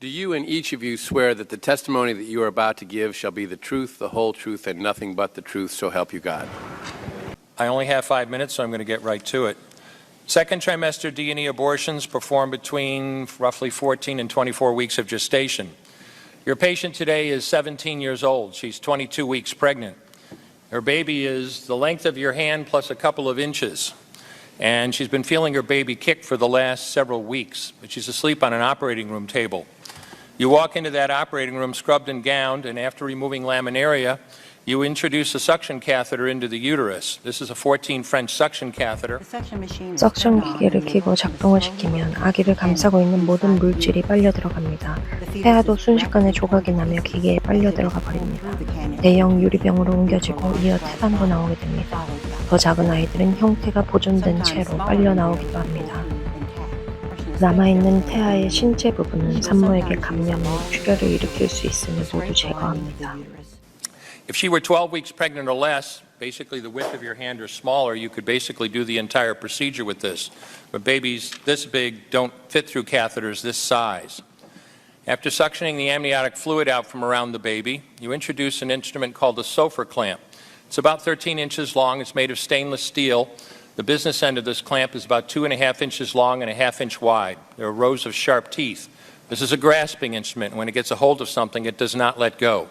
Do you and each of you swear that the testimony that you are about to give shall be the truth, the whole truth, and nothing but the truth, so help you God? I only have 5 minutes, so I'm going to get right to it. Second trimester D&E abortions perform between roughly 14 and 24 weeks of gestation. Your patient today is 17 years old. She's 22 weeks pregnant. Her baby is the length of your hand plus a couple of inches. And she's been feeling her baby kick for the last several weeks, but she's asleep on an operating room table. You walk into that operating room scrubbed and gowned, and after removing laminaria, you introduce a suction catheter into the uterus. This is a 14 French suction catheter. 석션 기계를 켜고 작동을 시키면 아기를 감싸고 있는 모든 물질이 빨려 들어갑니다. 태아도 순식간에 조각이 나며 기계에 빨려 들어가 버립니다. 대형 유리병으로 옮겨지고 이어 태반도 나오게 됩니다. 더 작은 아이들은 형태가 보존된 채로 빨려 나오기도 합니다. 남아있는 태아의 신체 부분은 산모에게 감염 및 출혈을 일으킬 수 있으니 모두 제거합니다. If she were 12 weeks pregnant or less, basically the width of your hand or smaller, you could basically do the entire procedure with this. But babies this big don't fit through catheters this size. After suctioning the amniotic fluid out from around the baby, you introduce an instrument called the Sofer clamp. It's about 13 inches long. It's made of stainless steel. The business end of this clamp is about 2.5 inches long and 1/2 inch wide. There are rows of sharp teeth. This is a grasping instrument. When it gets a hold of something, it does not let go.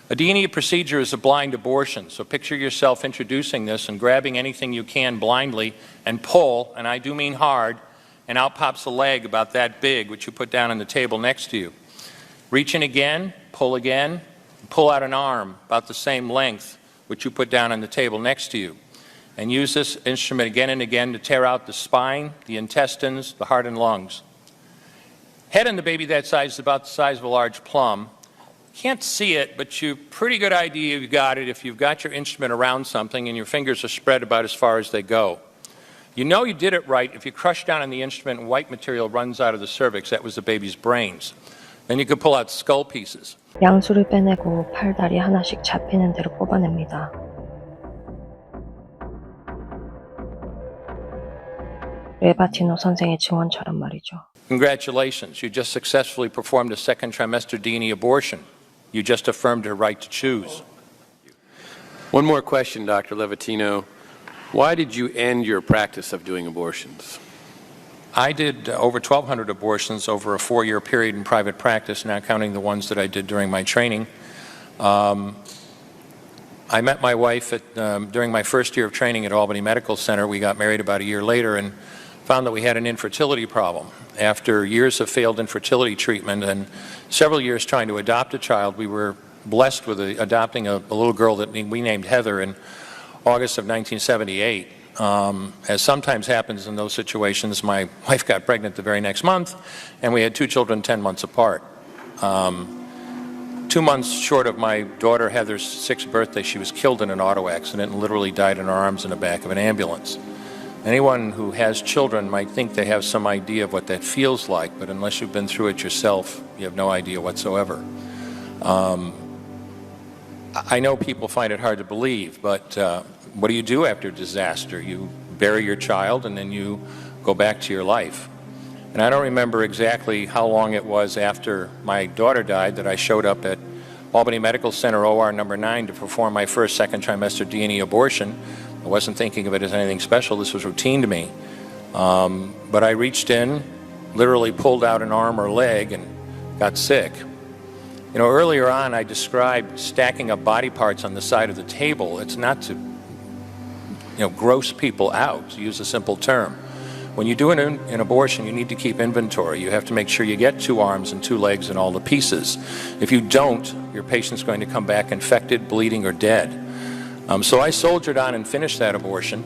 A D&E procedure is a blind abortion, so picture yourself introducing this and grabbing anything you can blindly and pull, and I do mean hard, and out pops a leg about that big, which you put down on the table next to you. Reach in again, pull out an arm about the same length, which you put down on the table next to you, and use this instrument again and again to tear out the spine, the intestines, the heart and lungs. Head in the baby that size is about the size of a large plum. Can't see it, but you've pretty good idea you've got it if you've got your instrument around something and your fingers are spread about as far as they go. You know you did it right if you crush down on the instrument and white material runs out of the cervix. That was the baby's brains. Then you could pull out skull pieces. 양수를 빼내고 팔, 다리 하나씩 잡히는 대로 뽑아냅니다. 레바티노 선생의 증언처럼 말이죠. Congratulations, you just successfully performed a second trimester D&E abortion. You just affirmed her right to choose. One more question, Dr. Levatino. Why did you end your practice of doing abortions? I did over 1,200 abortions over a 4-year period in private practice, not counting the ones that I did during my training. I met my wife during my first year of training at Albany Medical Center. We got married about a year later and found that we had an infertility problem. After years of failed infertility treatment and several years trying to adopt a child, we were blessed with adopting a little girl that we named Heather in August of 1978. As sometimes happens in those situations, my wife got pregnant the very next month, and we had 2 children 10 months apart. 2 months short of my daughter Heather's 6th birthday, she was killed in an auto accident and literally died in her arms in the back of an ambulance. Anyone who has children might think they have some idea of what that feels like, but unless you've been through it yourself, you have no idea whatsoever. I know people find it hard to believe, but what do you do after disaster? You bury your child and then you go back to your life. And I don't remember exactly how long it was after my daughter died that I showed up at Albany Medical Center OR number 9 to perform my first second trimester D&E abortion. I wasn't thinking of it as anything special. This was routine to me. But I reached in, literally pulled out an arm or leg and got sick. You know, earlier on I described stacking up body parts on the side of the table. It's not to, gross people out, to use a simple term. When you do an abortion, you need to keep inventory. You have to make sure you get 2 arms and 2 legs and all the pieces. If you don't, your patient's going to come back infected, bleeding, or dead. So I soldiered on and finished that abortion.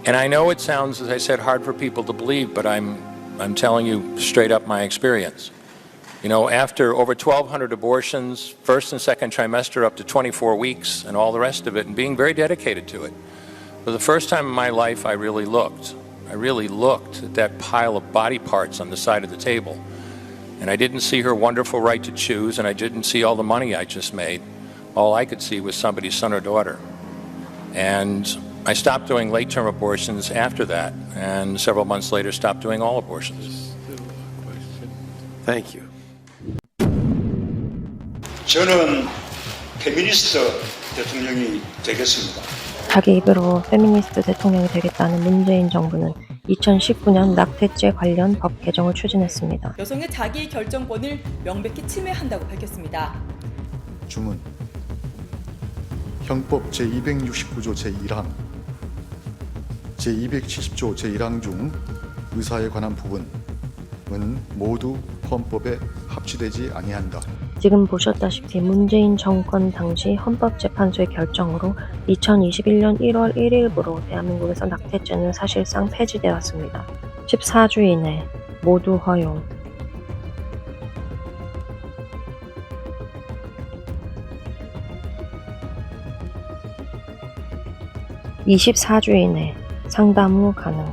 And I know it sounds, as I said, hard for people to believe, but I'm telling you straight up my experience. You know, after over 1,200 abortions, first and second trimester up to 24 weeks and all the rest of it, and being very dedicated to it, for the first time in my life I really looked at that pile of body parts on the side of the table. And I didn't see her wonderful right to choose, and I didn't see all the money I just made. All I could see was somebody's son or daughter. And I stopped doing late-term abortions after that, and several months later stopped doing all abortions. Thank you. 저는 페미니스트 대통령이 되겠습니다. 자기 입으로 페미니스트 대통령이 되겠다는 문재인 정부는 2019년 낙태죄 관련 법 개정을 추진했습니다. 여성의 자기 결정권을 명백히 침해한다고 밝혔습니다. 주문 형법 제269조 제1항 제270조 제1항 중 의사에 관한 부분은 모두 헌법에 합치되지 아니한다. 지금 보셨다시피 문재인 정권 당시 헌법재판소의 결정으로 2021년 1월 1일부로 대한민국에서 낙태죄는 사실상 폐지되었습니다. 14주 이내 모두 허용. (24주) 이내 상담 후 가능.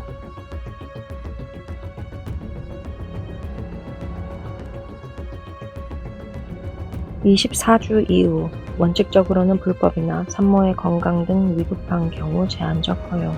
24주 이후 원칙적으로는 불법이나 산모의 건강 등 위급한 경우 제한적 허용.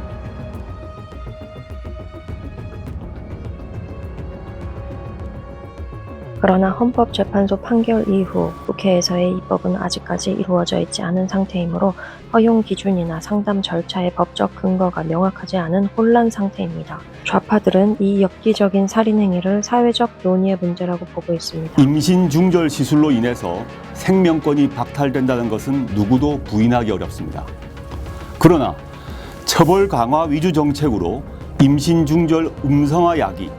그러나 헌법재판소 판결 이후 국회에서의 입법은 아직까지 이루어져 있지 않은 상태이므로 허용 기준이나 상담 절차의 법적 근거가 명확하지 않은 혼란 상태입니다. 좌파들은 이 엽기적인 살인 행위를 사회적 논의의 문제라고 보고 있습니다. 임신 중절 시술로 인해서 생명권이 박탈된다는 것은 누구도 부인하기 어렵습니다. 그러나 처벌 강화 위주 정책으로 임신 중절 음성화 약이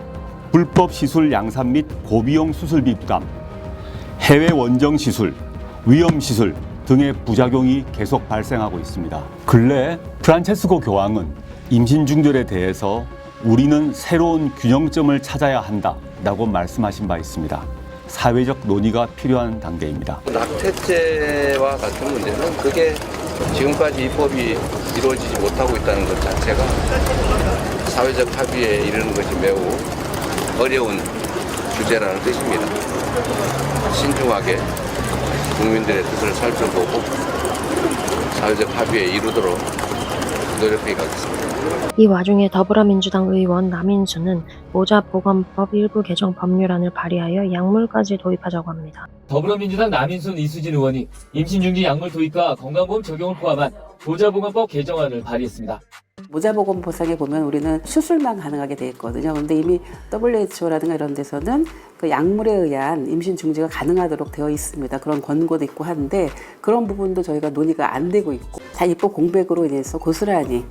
불법 시술 양산 및 고비용 수술비 부담, 해외 원정 시술, 위험 시술 등의 부작용이 계속 발생하고 있습니다. 근래 프란체스코 교황은 임신 중절에 대해서 우리는 새로운 균형점을 찾아야 한다라고 말씀하신 바 있습니다. 사회적 논의가 필요한 단계입니다. 낙태죄와 같은 문제는 그게 지금까지 입법이 이루어지지 못하고 있다는 것 자체가 사회적 합의에 이르는 것이 매우 어려운 주제라는 뜻입니다. 신중하게 국민들의 뜻을 살펴보고 사회적 합의에 이르도록 노력해 가겠습니다. 이 와중에 더불어민주당 의원 남인수는 모자보건법 일부 개정 법률안을 발의하여 약물까지 도입하자고 합니다. 더불어민주당 남인순 이수진 의원이 임신중지 약물 도입과 건강보험 적용을 포함한 모자보건법 개정안을 발의했습니다. 모자보건법상에 보면 우리는 수술만 가능하게 돼 있거든요. 그런데 이미 WHO라든가 이런 데서는 그 약물에 의한 임신 중지가 가능하도록 되어 있습니다. 그런 권고도 있고 한데 그런 부분도 저희가 논의가 안 되고 있고 다 입법 공백으로 인해서 고스란히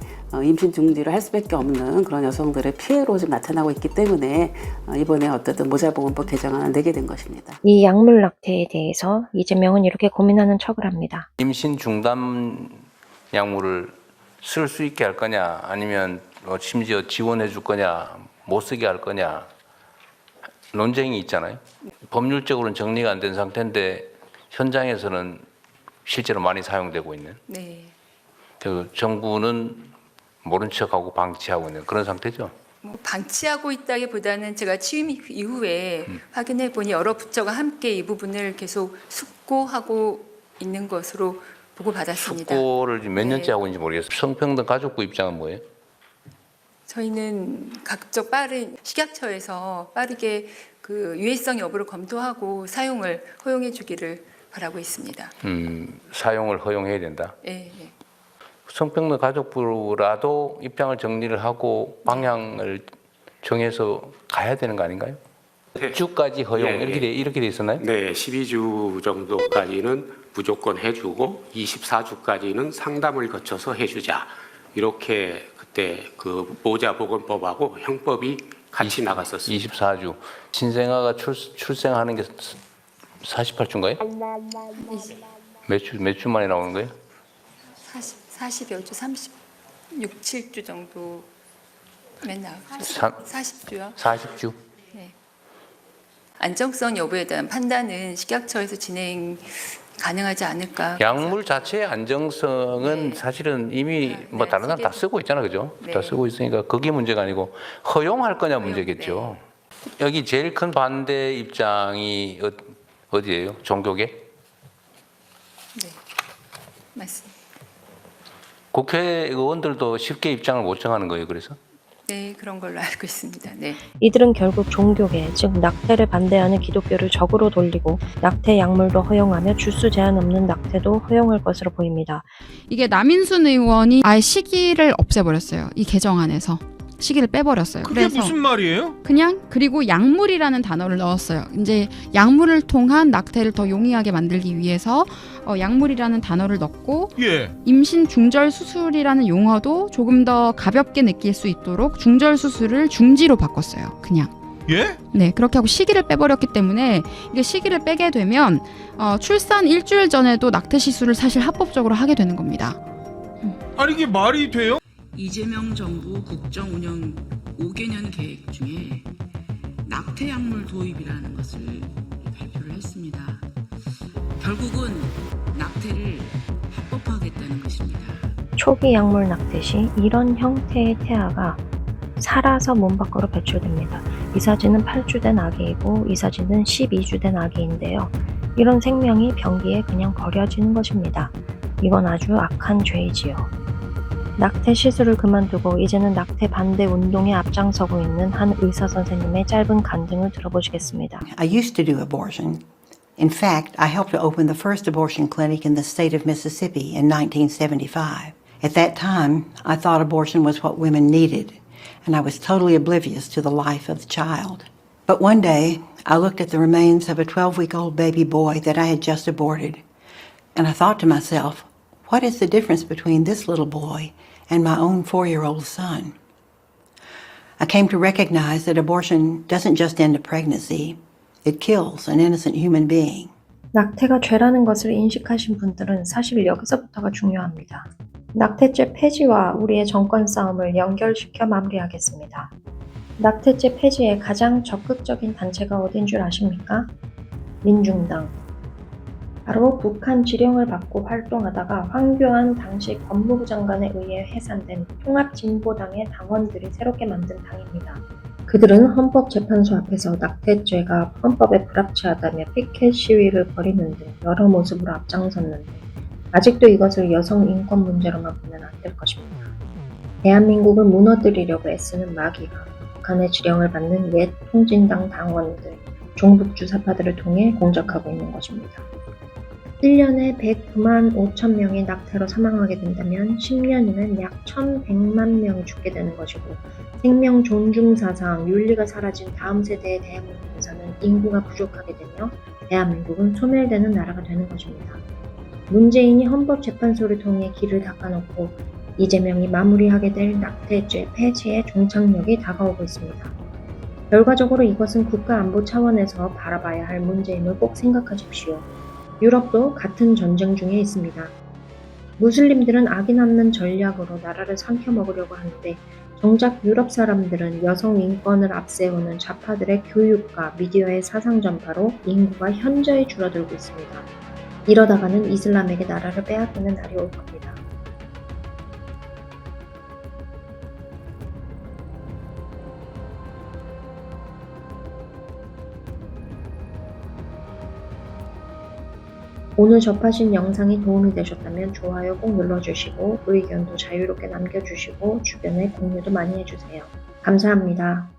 임신 중지를 할 수밖에 없는 그런 여성들의 피해로 좀 나타나고 있기 때문에 이번에 어쨌든 모자보건법 개정안을 내게 된 것입니다. 이 약물 낙태에 대해서 이재명은 이렇게 고민하는 척을 합니다. 임신 중단 약물을 쓸 수 있게 할 거냐 아니면 심지어 지원해 줄 거냐 못 쓰게 할 거냐 논쟁이 있잖아요. 법률적으로는 정리가 안 된 상태인데 현장에서는 실제로 많이 사용되고 있는. 네. 그래서 정부는 모른 척하고 방치하고 있는 그런 상태죠. 방치하고 있다기보다는 제가 취임 이후에 확인해 보니 여러 부처가 함께 이 부분을 계속 숙고하고 있는 것으로 보고 받았습니다. 숙고를 몇 년째 네. 하고 있는지 모르겠어요. 성평등 가족부 입장은 뭐예요? 저희는 각적 빠른 식약처에서 빠르게 그 유해성 여부를 검토하고 사용을 허용해 주기를 바라고 있습니다. 사용을 허용해야 된다. 네, 네. 성평등 가족부라도 입장을 정리를 하고 방향을 정해서 가야 되는 거 아닌가요? 10주까지 허용 이렇게 돼 있었나요? 네, 12주 정도까지는 무조건 해주고 24주까지는 상담을 거쳐서 해주자. 이렇게 그때 그 모자보건법하고 형법이 같이 나갔었습니다. 24주. 신생아가 출생하는 게 48주인가요? 몇 주 만에 나오는 거예요? 40여 주, 36, 7주 정도 맨 나오죠. 40주요? 40주. 네. 안정성 여부에 대한 판단은 식약처에서 진행 가능하지 않을까. 약물 자체의 안정성은 네. 사실은 이미 뭐 네, 다른 사람 다 쓰고 있잖아, 그죠? 네. 다 쓰고 있으니까 그게 문제가 아니고 허용할 거냐 문제겠죠. 여기 제일 큰 반대 입장이 어디예요? 종교계? 네, 맞습니다. 국회의원들도 쉽게 입장을 못 정하는 거예요, 그래서? 네, 그런 걸로 알고 있습니다. 네. 이들은 결국 종교계, 즉 낙태를 반대하는 기독교를 적으로 돌리고 낙태 약물도 허용하며 주수 제한 없는 낙태도 허용할 것으로 보입니다. 이게 남인순 의원이 아예 시기를 없애버렸어요. 이 개정안에서. 시기를 빼버렸어요. 그게 그래서 무슨 말이에요? 그냥 그리고 약물이라는 단어를 넣었어요. 이제 약물을 통한 낙태를 더 용이하게 만들기 위해서 약물이라는 단어를 넣고 예. 임신 중절 수술이라는 용어도 조금 더 가볍게 느낄 수 있도록 중절 수술을 중지로 바꿨어요. 그냥. 예? 네, 그렇게 하고 시기를 빼버렸기 때문에 이게 시기를 빼게 되면 출산 일주일 전에도 낙태 시술을 사실 합법적으로 하게 되는 겁니다. 아니 이게 말이 돼요? 이재명 정부 국정 운영 5개년 계획 중에 낙태 약물 도입이라는 것을 발표를 했습니다. 결국은 낙태를 합법화하겠다는 것입니다. 초기 약물 낙태 시 이런 형태의 태아가 살아서 몸 밖으로 배출됩니다. 이 사진은 8주 된 아기이고 이 사진은 12주 된 아기인데요. 이런 생명이 변기에 그냥 버려지는 것입니다. 이건 아주 악한 죄이지요. 낙태 시술을 그만두고 이제는 낙태 반대 운동에 앞장서고 있는 한 의사 선생님의 짧은 간증을 들어보시겠습니다. I used to do abortion. In fact, I helped to open the first abortion clinic in the state of Mississippi in 1975. At that time, I thought abortion was what women needed, and I was totally oblivious to the life of the child. But one day, I looked at the remains of a 12-week-old baby boy that I had just aborted, and I thought to myself, what is the difference between this little boy and my own 4-year-old son? I came to recognize that abortion doesn't just end a pregnancy, it kills an innocent human being. 낙태가 죄라는 것을 인식하신 분들은 사실 여기서부터가 중요합니다. 낙태죄 폐지와 우리의 정권 싸움을 연결시켜 마무리하겠습니다. 낙태죄 폐지에 가장 적극적인 단체가 어딘 줄 아십니까? 민중당. 바로 북한 지령을 받고 활동하다가 황교안 당시 법무부 장관에 의해 해산된 통합진보당의 당원들이 새롭게 만든 당입니다. 그들은 헌법재판소 앞에서 낙태죄가 헌법에 불합치하다며 피켓 시위를 벌이는 등 여러 모습으로 앞장섰는데 아직도 이것을 여성 인권 문제로만 보면 안 될 것입니다. 대한민국을 무너뜨리려고 애쓰는 마귀가 북한의 지령을 받는 옛 통진당 당원들, 종북 주사파들을 통해 공작하고 있는 것입니다. 1년에 109만 5천 명이 낙태로 사망하게 된다면 10년이면 약 1,100만 명이 죽게 되는 것이고 생명 존중 사상, 윤리가 사라진 다음 세대의 대한민국에서는 인구가 부족하게 되며 대한민국은 소멸되는 나라가 되는 것입니다. 문재인이 헌법재판소를 통해 길을 닦아놓고 이재명이 마무리하게 될 낙태죄 폐지의 종착역이 다가오고 있습니다. 결과적으로 이것은 국가안보 차원에서 바라봐야 할 문제임을 꼭 생각하십시오. 유럽도 같은 전쟁 중에 있습니다. 무슬림들은 아기 낳는 전략으로 나라를 삼켜먹으려고 하는데 정작 유럽 사람들은 여성 인권을 앞세우는 좌파들의 교육과 미디어의 사상 전파로 인구가 현저히 줄어들고 있습니다. 이러다가는 이슬람에게 나라를 빼앗기는 날이 올 겁니다. 오늘 접하신 영상이 도움이 되셨다면 좋아요 꼭 눌러주시고 의견도 자유롭게 남겨주시고 주변에 공유도 많이 해주세요. 감사합니다.